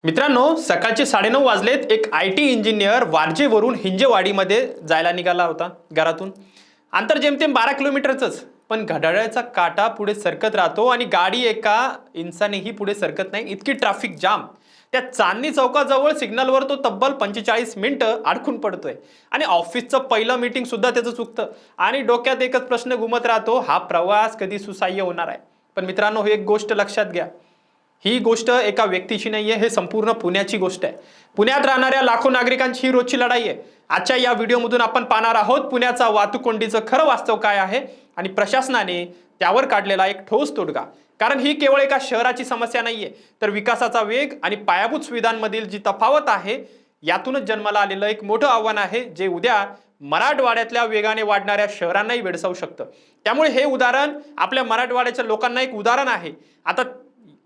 मित्रांनो, सकाळचे 9:30 वाजलेत. एक IT इंजिनियर वारजेवरून हिंजेवाडीमध्ये जायला निघाला होता घरातून. अंतर जेमतेम 12 किलोमीटरचंच, पण घड्याळाचा काटा पुढे सरकत राहतो आणि गाडी एका इंचानेही पुढे सरकत नाही. इतकी ट्रॅफिक जाम. त्या चांदणी चौकाजवळ सिग्नलवर तो तब्बल 45 मिनिटं अडकून पडतोय आणि ऑफिसचं पहिलं मीटिंग सुद्धा त्याचं चुकतं आणि डोक्यात एकच प्रश्न घुमत राहतो, हा प्रवास कधी सुसह्य होणार आहे. पण मित्रांनो, एक गोष्ट लक्षात घ्या, ही गोष्ट एका व्यक्तीची नाहीये, हे संपूर्ण पुण्याची गोष्ट आहे. पुण्यात राहणाऱ्या लाखो नागरिकांची ही रोजची लढाई आहे. आजच्या या व्हिडिओमधून आपण पाहणार आहोत पुण्याचा वाहतूक कोंडीचं खरं वास्तव काय आहे आणि प्रशासनाने त्यावर काढलेला एक ठोस तोडगा. कारण ही केवळ एका शहराची समस्या नाहीये, तर विकासाचा वेग आणि पायाभूत सुविधांमधील जी तफावत आहे यातूनच जन्माला आलेलं एक मोठं आव्हान आहे, जे उद्या मराठवाड्यातल्या वेगाने वाढणाऱ्या शहरांनाही भेडसावू शकतं. त्यामुळे हे उदाहरण आपल्या मराठवाड्याच्या लोकांना एक उदाहरण आहे. आता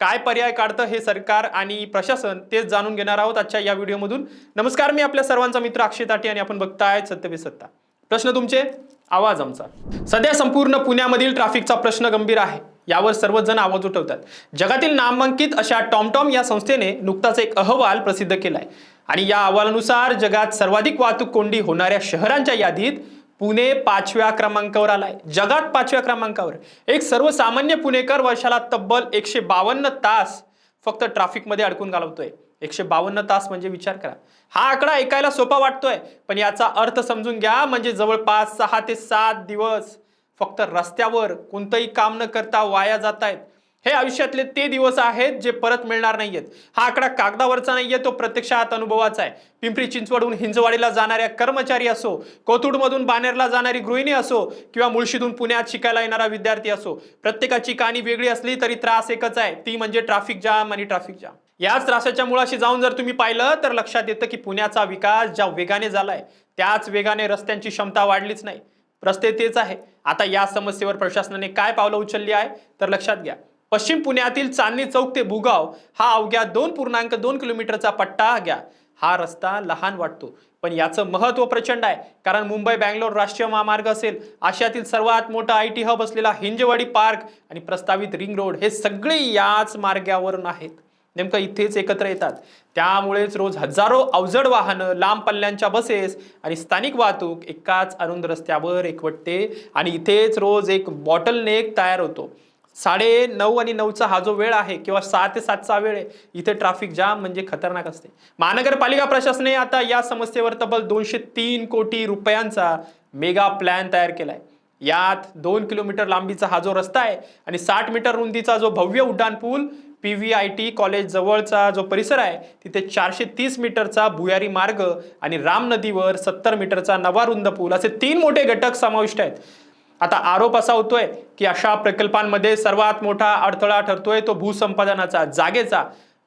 काय पर्याय काढतं हे सरकार आणि प्रशासन तेच जाणून घेणार आहोत आजच्या या व्हिडिओमधून. नमस्कार, मी आपल्या सर्वांचा मित्र अक्षय ताटे आणि आपण बघताय सत्य पे सत्ता. प्रश्न तुमचे, आवाज आमचा. सध्या संपूर्ण पुण्यामधील ट्रॅफिकचा प्रश्न गंभीर आहे. यावर सर्वच जण आवाज उठवतात. जगातील नामांकित अशा टॉमटॉम या संस्थेने नुकताच एक अहवाल प्रसिद्ध केलाय आणि या अहवालानुसार जगात सर्वाधिक वाहतूक कोंडी होणाऱ्या शहरांच्या यादीत पुणे 5व्या क्रमांकावर आलाय. जगात 5व्या क्रमांकावर. एक सर्वसामान्य पुणेकर वर्षाला तब्बल 152 तास फक्त ट्रॅफिकमध्ये अडकून घालवतोय. 152 तास म्हणजे विचार करा. हा आकडा ऐकायला सोपा वाटतोय, पण याचा अर्थ समजून घ्या. म्हणजे जवळपास 6 ते 7 दिवस फक्त रस्त्यावर कोणतंही काम न करता वाया जात आहेत. हे आयुष्यातले ते दिवस आहेत जे परत मिळणार नाहीयेत. हा आकडा कागदावरचा नाहीये, तो प्रत्यक्षात अनुभवाचा आहे. पिंपरी चिंचवडहून हिंजवाडीला जाणाऱ्या कर्मचारी असो, कोथरूडमधून बाणेरला जाणारी गृहिणी असो किंवा मुळशीतून पुण्यात शिकायला येणारा विद्यार्थी असो, प्रत्येकाची कहाणी वेगळी असली तरी त्रास एकच आहे, ती म्हणजे ट्रॅफिक जाम आणि ट्रॅफिक जाम. याच त्रासाच्या मुळाशी जाऊन जर तुम्ही पाहिलं तर लक्षात येतं की पुण्याचा विकास ज्या वेगाने झालाय त्याच वेगाने रस्त्यांची क्षमता वाढलीच नाही. रस्ते तेच आहे. आता या समस्येवर प्रशासनाने काय पावलं उचलली आहे तर लक्षात घ्या. पश्चिम पुण्यातील चांदणी चौक ते भुगाव हा अवघ्या 2.2 किलोमीटरचा पट्टा घ्या. हा रस्ता लहान वाटतो, पण याचं महत्व प्रचंड आहे. कारण मुंबई बँगलोर राष्ट्रीय महामार्ग असेल, आशियातील सर्वात मोठा IT हब असलेला हिंजवाडी पार्क आणि प्रस्तावित रिंग रोड हे सगळे याच मार्गावरून आहेत. नेमकं इथेच एकत्र येतात. त्यामुळेच रोज हजारो अवजड वाहनं, लांब पल्ल्यांच्या बसेस आणि स्थानिक वाहतूक एकाच अरुंद रस्त्यावर एकवटते आणि इथेच रोज एक बॉटलनेक तयार होतो. 9:30 आणि 9चा हा जो वेळ आहे किंवा 6 ते 7चा वेळ आहे, इथे ट्रॅफिक जाम म्हणजे खतरनाक असते. महानगरपालिका प्रशासनाने आता या समस्येवर तब्बल 203 कोटी रुपयांचा मेगा प्लॅन तयार केलाय. यात 2 किलोमीटर लांबीचा हा जो रस्ता आहे आणि 60 मीटर रुंदीचा जो भव्य उड्डाण पूल, PVIT कॉलेज जवळचा जो परिसर आहे तिथे 430 मीटरचा भुयारी मार्ग आणि राम नदीवर 70 मीटरचा नवा रुंद पूल असे 3 मोठे घटक समाविष्ट आहेत. आता आरोप असा होतोय की अशा प्रकल्पांमध्ये सर्वात मोठा अडथळा ठरतोय तो भूसंपादनाचा, जागेचा.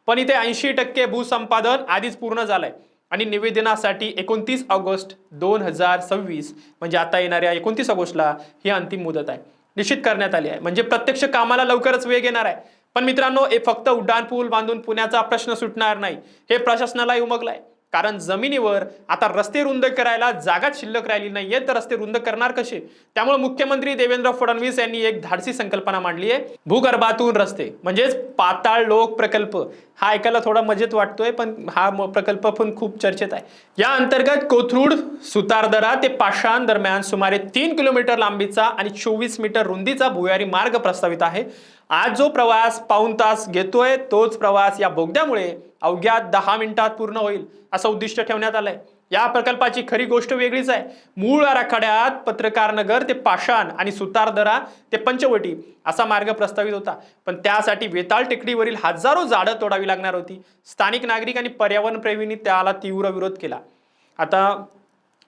पण इथे 80% भूसंपादन आधीच पूर्ण झालंय आणि निवेदनासाठी 29 ऑगस्ट 2026 म्हणजे आता येणाऱ्या 29 ऑगस्टला ही अंतिम मुदत आहे, निश्चित करण्यात आली आहे. म्हणजे प्रत्यक्ष कामाला लवकरच वेग येणार आहे. पण मित्रांनो, हे फक्त उड्डाण पूल बांधून पुण्याचा प्रश्न सुटणार नाही, हे प्रशासनालाही उमगलाय. कारण जमिनीवर आता रस्ते रुंद करायला जागाच शिल्लक राहिली नाहीये, तर रस्ते रुंद करणार कसे? त्यामुळे मुख्यमंत्री देवेंद्र फडणवीस यांनी एक धाडसी संकल्पना मांडली आहे, भूगर्भातून रस्ते म्हणजेच पाताळ लोक प्रकल्प. हा ऐकायला थोडा मजेत वाटतोय, पण हा प्रकल्प पण खूप चर्चेत आहे. या अंतर्गत कोथरूड सुतारदरा ते पाषाण दरम्यान सुमारे 3 किलोमीटर लांबीचा आणि 24 मीटर रुंदीचा भुयारी मार्ग प्रस्तावित आहे. आज जो प्रवास पाऊण तास घेतोय तोच प्रवास या बोगद्यामुळे अवघ्या 10 मिनिटात पूर्ण होईल असं उद्दिष्ट ठेवण्यात आलंय. या प्रकल्पाची खरी गोष्ट वेगळीच आहे. मूळ आराखड्यात पत्रकार नगर ते पाषाण आणि सुतारदरा ते पंचवटी असा मार्ग प्रस्तावित होता, पण त्यासाठी वेताळ टेकडीवरील हजारो झाडं तोडावी लागणार होती. स्थानिक नागरिक आणि पर्यावरण प्रेमींनी त्याला तीव्र विरोध केला. आता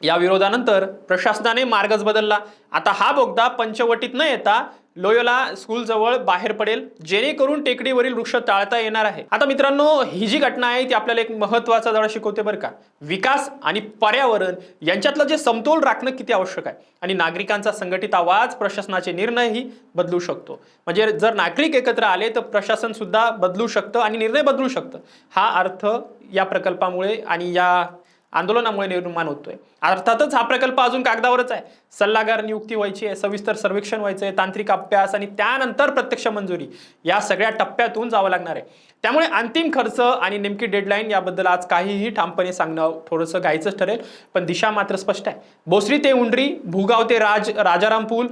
या विरोधानंतर प्रशासनाने मार्गच बदलला. आता हा बोगदा पंचवटीत न येता लोयोला स्कूल जवळ बाहेर पडेल, जेणेकरून टेकडीवरील वृक्ष टाळता येणार आहे. आता मित्रांनो, ही जी घटना आहे ती आपल्याला एक महत्त्वाचा धडा शिकवते बरं का. विकास आणि पर्यावरण यांच्यातलं जे समतोल राखणं किती आवश्यक आहे आणि नागरिकांचा संघटित आवाज प्रशासनाचे निर्णयही बदलू शकतो. म्हणजे जर नागरिक एकत्र आले तर प्रशासन सुद्धा बदलू शकतं आणि निर्णय बदलू शकतं. हा अर्थ या प्रकल्पामुळे आणि या आंदोलनामुळे निर्माण होतोय. अर्थातच हा प्रकल्प अजून कागदावरच आहे. सल्लागार नियुक्ती व्हायची आहे, सविस्तर सर्वेक्षण व्हायचं आहे, तांत्रिक अभ्यास आणि त्यानंतर प्रत्यक्ष मंजुरी या सगळ्या टप्प्यातून जावं लागणार आहे. त्यामुळे अंतिम खर्च आणि नेमकी डेडलाईन याबद्दल आज काहीही ठामपणे सांगणं थोडंसं घाईचंच ठरेल, पण दिशा मात्र स्पष्ट आहे. भोसरी ते उंडरी, भुगाव ते राजाराम पूल,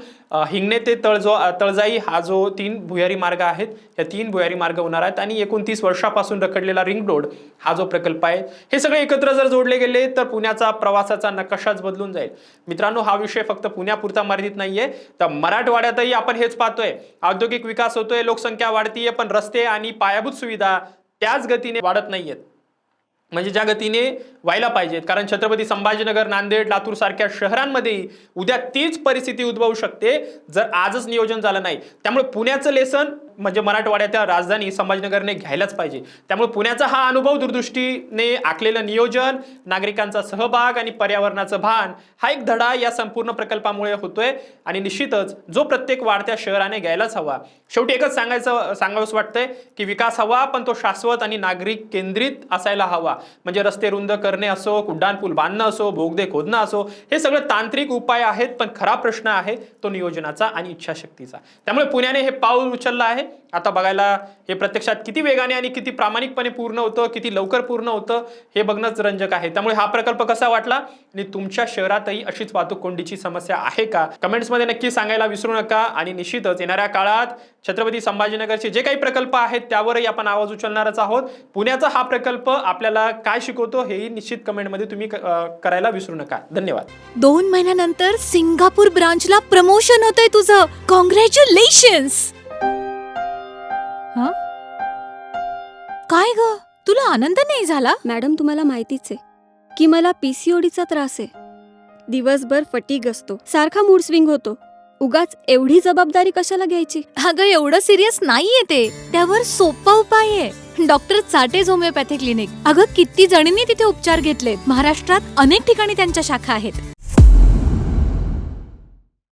हिंगणे ते तळजाई हा जो 3 भुयारी मार्ग आहेत, या 3 भुयारी मार्ग होणार आहेत आणि 29 वर्षापासून रखडलेला रिंग रोड हा जो प्रकल्प आहे, हे सगळे एकत्र जर जोडले गेले तर पुण्याचा प्रवासाचा नकाशाच बदलून जाईल. मित्रांनो, हा विषय फक्त पुण्यापुरता मर्यादित नाहीये, तर मराठवाड्यातही आपण हेच पाहतोय. औद्योगिक विकास होतोय, लोकसंख्या वाढतीये, पण रस्ते आणि पायाभूत सुविधा त्याच गतीने वाढत नाहीयेत, म्हणजे ज्या गतीने व्हायला पाहिजेत. कारण छत्रपती संभाजीनगर, नांदेड, लातूर सारख्या शहरांमध्ये उद्या तीच परिस्थिती उद्भवू शकते जर आजच नियोजन झालं नाही. त्यामुळे पुण्याचं लेसन म्हणजे मराठवाड्याच्या राजधानी संभाजीनगरने घ्यायलाच पाहिजे. त्यामुळे पुण्याचा हा अनुभव, दूरदृष्टीने आखलेलं नियोजन, नागरिकांचा सहभाग आणि पर्यावरणाचं भान हा एक धडा या संपूर्ण प्रकल्पामुळे होतोय आणि निश्चितच जो प्रत्येक वाढत्या शहराने घ्यायलाच हवा. शेवटी एकच सांगावंसं वाटतंय की विकास हवा, पण तो शाश्वत आणि नागरिक केंद्रित असायला हवा. म्हणजे रस्ते रुंद करणे असो, उड्डाणपूल बांधणं असो, बोगदे खोदणं असो, हे सगळं तांत्रिक उपाय आहेत, पण खरा प्रश्न आहे तो नियोजनाचा आणि इच्छाशक्तीचा. त्यामुळे पुण्याने हे पाऊल उचललं आहे. आता बघायला हे प्रत्यक्षात किती वेगाने आणि किती प्रामाणिकपणे पूर्ण होतं, किती लवकर पूर्ण होतं हे बघणंच रंजक आहे. त्यामुळे हा प्रकल्प कसा वाटला आणि तुमच्या शहरातही अशीच वाहतूक कोंडीची समस्या आहे का, कमेंट्समध्ये नक्की सांगायला विसरू नका. आणि निश्चितच येणाऱ्या काळात छत्रपती संभाजीनगरचे जे काही प्रकल्प आहेत त्यावरही आपण आवाज उचलणारच आहोत. पुण्याचा हा प्रकल्प आपल्याला काय शिकवतो हेही निश्चित कमेंटमध्ये तुम्ही करायला विसरू नका. धन्यवाद. 2 महिन्यानंतर सिंगापूर ब्रांचला प्रमोशन होतंय तुझं. कॉंग्रॅच्युलेशन्स. काय ग, तुला आनंद नाही झाला? मॅडम, तुम्हाला माहितीच आहे की मला PCODचा त्रास आहे. दिवसभर फटीग असतो, सारखा मूड स्विंग होतो. उगाच एवढी जबाबदारी कशाला घ्यायची? अगं, एवढं सिरियस नाहीये ते. त्यावर सोपा उपाय आहे. Doctor Chatej homeopathy clinic. अगं, किती जणींनी तिथे उपचार घेतलेत. महाराष्ट्रात अनेक ठिकाणी त्यांच्या शाखा आहेत.